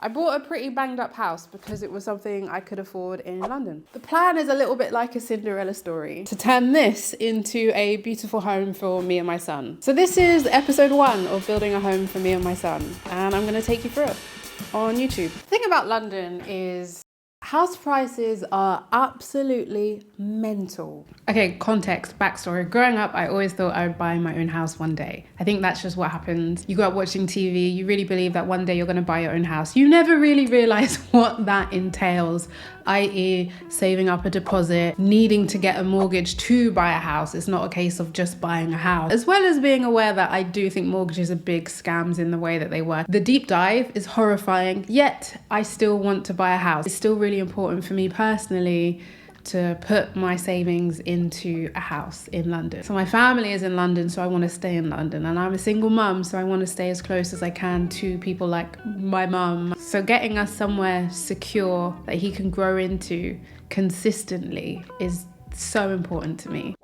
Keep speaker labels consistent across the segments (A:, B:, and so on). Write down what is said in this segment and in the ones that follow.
A: I bought a pretty banged up house because it was something I could afford in London. The plan is a little bit like a Cinderella story, to turn this into a beautiful home for me and my son. So this is episode 1 of building a home for me and my son, and I'm gonna take you through it on YouTube. The thing about London is house prices are absolutely mental. Okay, context, backstory. Growing up, I always thought I would buy my own house one day. I think that's just what happens. You grow up watching TV, you really believe that one day you're going to buy your own house. You never really realize what that entails, i.e. saving up a deposit, needing to get a mortgage to buy a house. It's not a case of just buying a house. As well as being aware that I do think mortgages are big scams in the way that they work. The deep dive is horrifying, yet I still want to buy a house. It's still really important for me personally to put my savings into a house in London. So my family is in London, so I want to stay in London, and I'm a single mum, so I want to stay as close as I can to people like my mum. So getting us somewhere secure that he can grow into consistently is so important to me.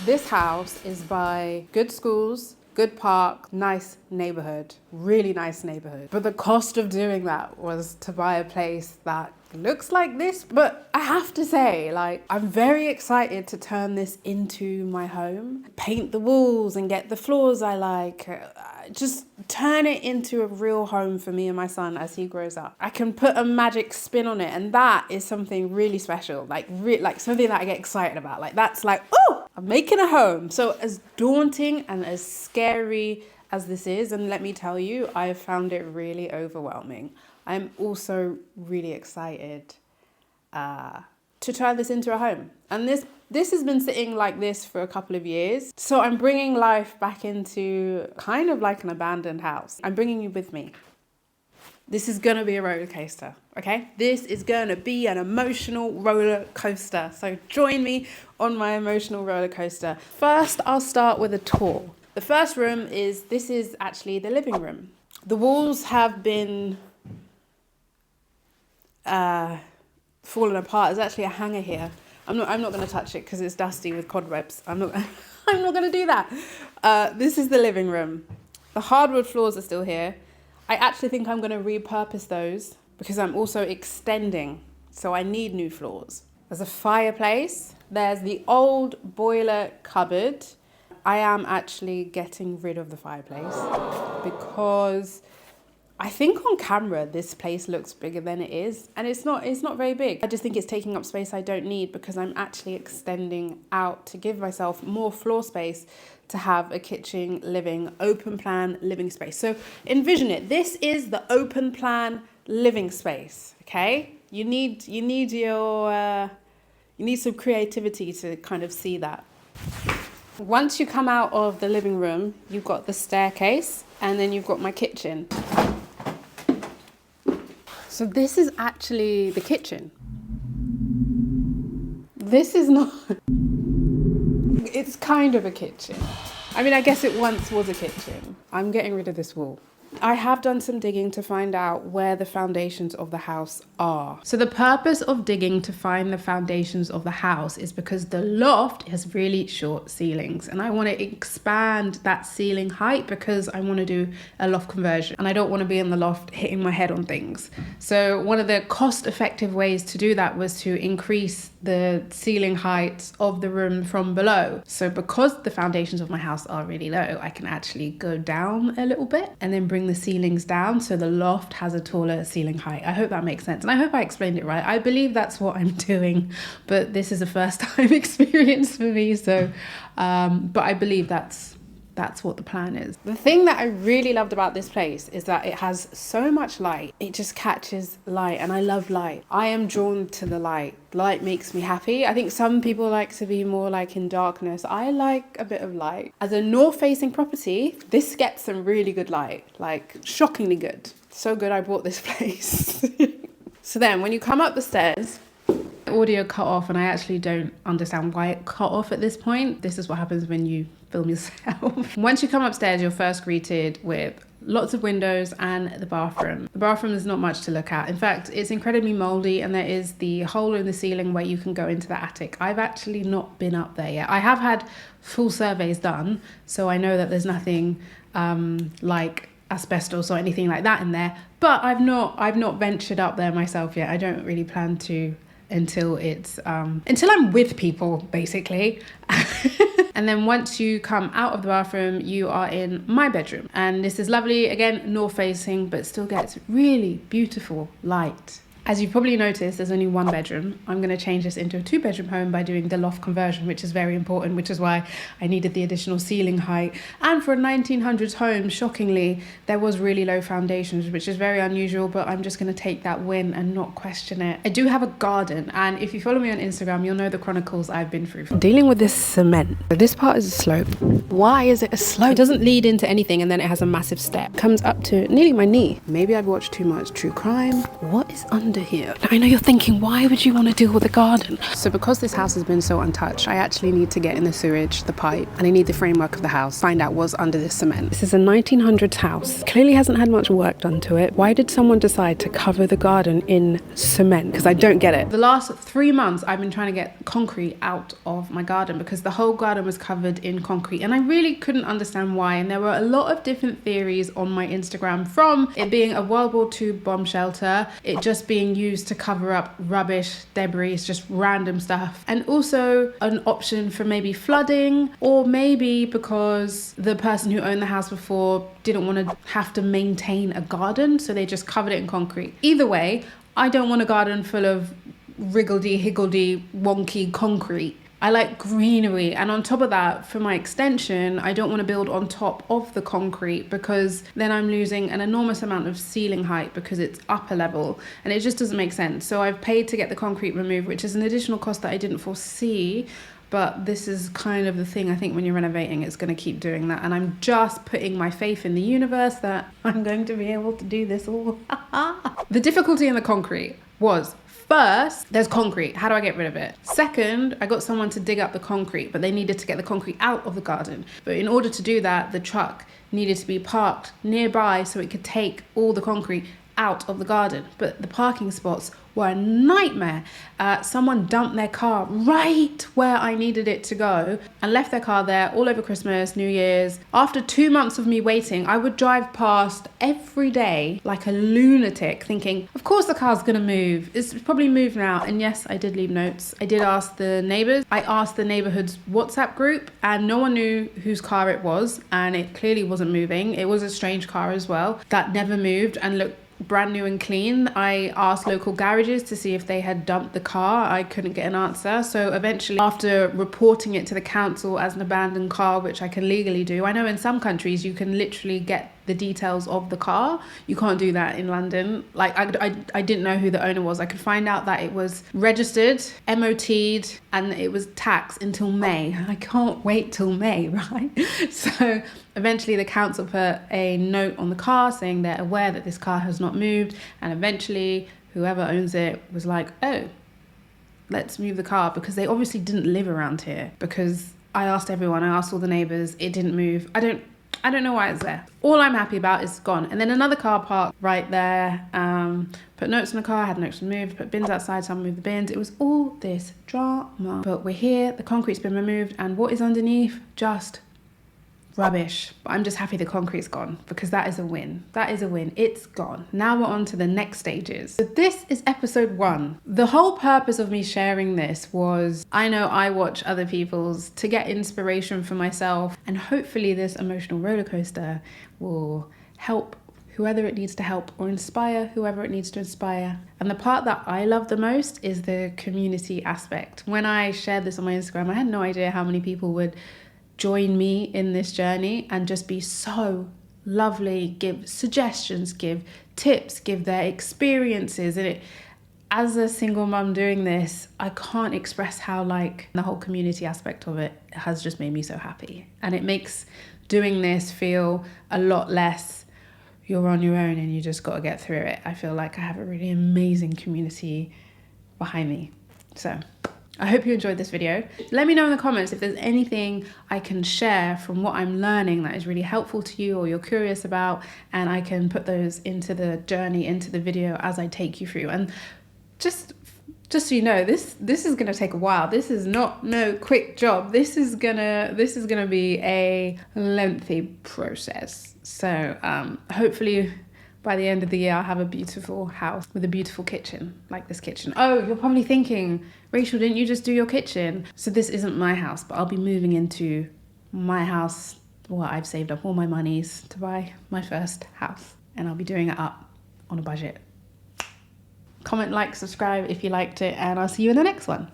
A: This house is by good schools, good park, nice neighborhood, really nice neighborhood. But the cost of doing that was to buy a place that looks like this. But I have to say, I'm very excited to turn this into my home. Paint the walls and get the floors I like. Just turn it into a real home for me and my son as he grows up. I can put a magic spin on it, and that is something really special. Like something that I get excited about. Oh, I'm making a home. So as daunting and as scary as this is, and let me tell you, I have found it really overwhelming. I'm also really excited to turn this into a home. And this has been sitting like this for a couple of years. So I'm bringing life back into kind of like an abandoned house. I'm bringing you with me. This is gonna be a roller coaster, okay? This is gonna be an emotional roller coaster. So join me on my emotional roller coaster. First, I'll start with a tour. The first room this is actually the living room. The walls have been fallen apart. There's actually a hanger here. I'm not going to touch it because it's dusty with cobwebs. I'm not going to do that. This is the living room. The hardwood floors are still here. I actually think I'm going to repurpose those because I'm also extending, so I need new floors. There's a fireplace. There's the old boiler cupboard. I am actually getting rid of the fireplace because I think on camera this place looks bigger than it is, and it's not very big. I just think it's taking up space I don't need because I'm actually extending out to give myself more floor space to have a kitchen, living, open plan living space. So envision it. This is the open plan living space, okay? You need some creativity to kind of see that. Once you come out of the living room, you've got the staircase, and then you've got my kitchen. So this is actually the kitchen. This is not... It's kind of a kitchen. I mean, I guess it once was a kitchen. I'm getting rid of this wall. I have done some digging to find out where the foundations of the house are. So the purpose of digging to find the foundations of the house is because the loft has really short ceilings, and I want to expand that ceiling height because I want to do a loft conversion, and I don't want to be in the loft hitting my head on things. So one of the cost-effective ways to do that was to increase the ceiling height of the room from below. So because the foundations of my house are really low, I can actually go down a little bit and then bring the ceilings down so the loft has a taller ceiling height. I hope that makes sense, and I hope I explained it right. I believe that's what I'm doing, but this is a first time experience for me, so but I believe that's what the plan is. The thing that I really loved about this place is that it has so much light. It just catches light, and I love light. I am drawn to the light. Light makes me happy. I think some people like to be more like in darkness. I like a bit of light. As a north-facing property, this gets some really good light, like shockingly good. So good I bought this place. So then when you come up the stairs, audio cut off, and I actually don't understand why it cut off at this point. This is what happens when you film yourself. Once you come upstairs, you're first greeted with lots of windows and the bathroom. The bathroom is not much to look at. In fact, it's incredibly moldy, and there is the hole in the ceiling where you can go into the attic. I've actually not been up there yet. I have had full surveys done, so I know that there's nothing like asbestos or anything like that in there, but I've not ventured up there myself yet. I don't really plan to until I'm with people, basically. And then once you come out of the bathroom, you are in my bedroom, and this is lovely, again, north facing, but still gets really beautiful light. As you've probably noticed, there's only one bedroom. I'm going to change this into a 2-bedroom home by doing the loft conversion, which is very important, which is why I needed the additional ceiling height. And for a 1900s home, shockingly, there was really low foundations, which is very unusual, but I'm just going to take that win and not question it. I do have a garden, and if you follow me on Instagram, you'll know the chronicles I've been through. Dealing with this cement. This part is a slope. Why is it a slope? It doesn't lead into anything, and then it has a massive step. Comes up to nearly my knee. Maybe I've watched too much true crime. What is under here? I know you're thinking, why would you want to deal with a garden? So because this house has been so untouched, I actually need to get in the sewage, the pipe, and I need the framework of the house, find out what's under this cement. This is a 1900s house. Clearly hasn't had much work done to it. Why did someone decide to cover the garden in cement? Because I don't get it. The last 3 months, I've been trying to get concrete out of my garden because the whole garden was covered in concrete, and I really couldn't understand why. And there were a lot of different theories on my Instagram, from it being a World War II bomb shelter, it just being used to cover up rubbish, debris, just random stuff, and also an option for maybe flooding, or maybe because the person who owned the house before didn't want to have to maintain a garden, so they just covered it in concrete. Either way, I don't want a garden full of wriggledy-higgledy wonky concrete. I like greenery, and on top of that, for my extension, I don't want to build on top of the concrete because then I'm losing an enormous amount of ceiling height because it's upper level, and it just doesn't make sense. So I've paid to get the concrete removed, which is an additional cost that I didn't foresee, but this is kind of the thing. I think when you're renovating, it's going to keep doing that, and I'm just putting my faith in the universe that I'm going to be able to do this all. The difficulty in the concrete was, first, there's concrete. How do I get rid of it? Second, I got someone to dig up the concrete, but they needed to get the concrete out of the garden. But in order to do that, the truck needed to be parked nearby so it could take all the concrete out of the garden. But the parking spots were a nightmare. Someone dumped their car right where I needed it to go and left their car there all over Christmas, New Year's. After 2 months of me waiting, I would drive past every day like a lunatic thinking, of course the car's gonna move. It's probably moved now. And yes, I did leave notes. I did ask the neighbors. I asked the neighborhood's WhatsApp group, and no one knew whose car it was, and it clearly wasn't moving. It was a strange car as well that never moved and looked brand new and clean. I asked local garages to see if they had dumped the car. I couldn't get an answer. So eventually, after reporting it to the council as an abandoned car, which I can legally do, I know in some countries you can literally get the details of the car. You can't do that in London. Like I didn't know who the owner was. I could find out that it was registered, MOT'd, and it was taxed until May. I can't wait till May, right? So eventually the council put a note on the car saying they're aware that this car has not moved, and eventually whoever owns it was like, oh, let's move the car, because they obviously didn't live around here, because I asked everyone, I asked all the neighbors, it didn't move. I don't know why it's there. All I'm happy about is gone. And then another car parked right there. Put notes in the car, had notes removed, put bins outside, so I moved the bins. It was all this drama. But we're here, the concrete's been removed, and what is underneath? Just rubbish. But I'm just happy the concrete's gone, because that is a win. That is a win. It's gone. Now we're on to the next stages. So this is episode 1. The whole purpose of me sharing this was, I know I watch other people's to get inspiration for myself, and hopefully this emotional roller coaster will help whoever it needs to help, or inspire whoever it needs to inspire. And the part that I love the most is the community aspect. When I shared this on my Instagram, I had no idea how many people would join me in this journey and just be so lovely, give suggestions, give tips, give their experiences. And as a single mum doing this, I can't express how the whole community aspect of it has just made me so happy. And it makes doing this feel a lot less you're on your own and you just got to get through it. I feel like I have a really amazing community behind me. So I hope you enjoyed this video. Let me know in the comments if there's anything I can share from what I'm learning that is really helpful to you or you're curious about, and I can put those into the journey, into the video as I take you through. And just Just so you know, this is gonna take a while. This is not no quick job. This is gonna be a lengthy process. So hopefully by the end of the year I'll have a beautiful house with a beautiful kitchen, like this kitchen. Oh, you're probably thinking, Rachel, didn't you just do your kitchen? So this isn't my house, but I'll be moving into my house. Well, I've saved up all my monies to buy my first house, and I'll be doing it up on a budget. Comment, like, subscribe if you liked it, and I'll see you in the next one.